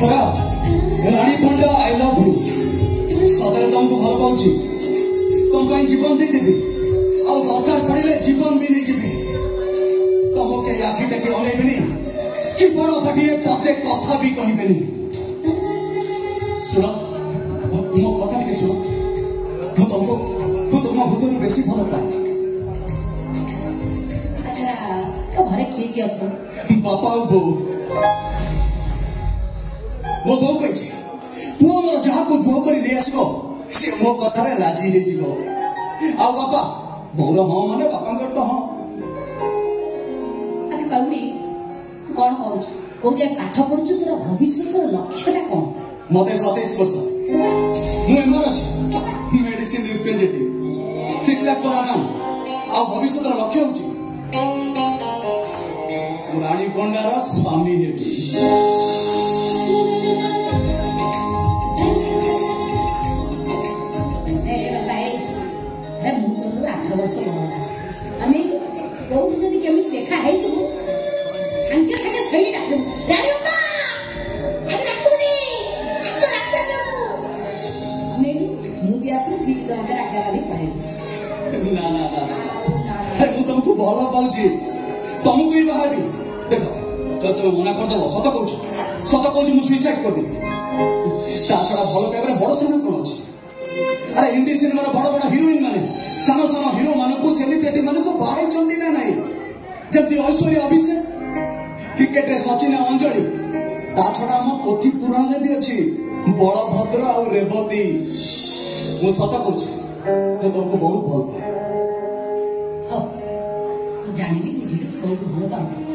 परा रानी पंडा I love you सदरे तुमको भल पाऊँ तुम जीवन देदेवी आ दरकार पड़े जीवन भी नहीं जी तुम के आखि टेक अनेबे कि बड़ पटिए पते कथा भी कहबे शुण मो कथा टे शुण तुमको तुम हृदय बेसी भल पाए तो घरे किए किए अच्छा बापा और बो मो बो कही पुओ मोर जहाँ को दुह कर ले आसो से मो कथा राजी हो जीवो आ बापा बोर हाँ माने बापा तो हाँ अच्छा कहूनी तू कौन कहूँ कौ पाठ पढ़ु तोर भविष्य लक्ष्यटा कौन मत 27 वर्ष मुझे अच्छी मेडिसिन रिप्रेजेंटेटिव 6 लाख पढ़ा नाम आ भविष्य लक्ष्य हूँ रानी पंडार स्वामी हेबी वर्ष आमे बहुत जदि केमी देखा है जो संख्या संख्या सही डाल रानी अम्मा आज रखुनी आसो रखते दो आमे मूवी आसो ठीक तो अगर आज्ञा वाली पड़े ना ना ना अरे मु तुमको भलो पाउची तुमको ही बाहाबी देखो तो तुम मना कर दबो सत कहू मु सुइसाइड कर देबी ता छडा भलो पाइबरे बड़ सिनेमा कोन अछि अरे हिंदी सिनेमा रो बड़ बड़ हीरोइन माने सानो सानो हीरो मानक सेलिब्रिटी मानक बाहर चंदी ना नहीं जब ऐश्वर्या अभिषेक क्रिकेट रे सचिन अंजलि ता छडा हम पोथी पुराण रे भी अछि बलभद्र और रेवती मु सत कहू मैं तुमको बहुत भल पाए हो जानिली कि झिल बहुत भल पाऊ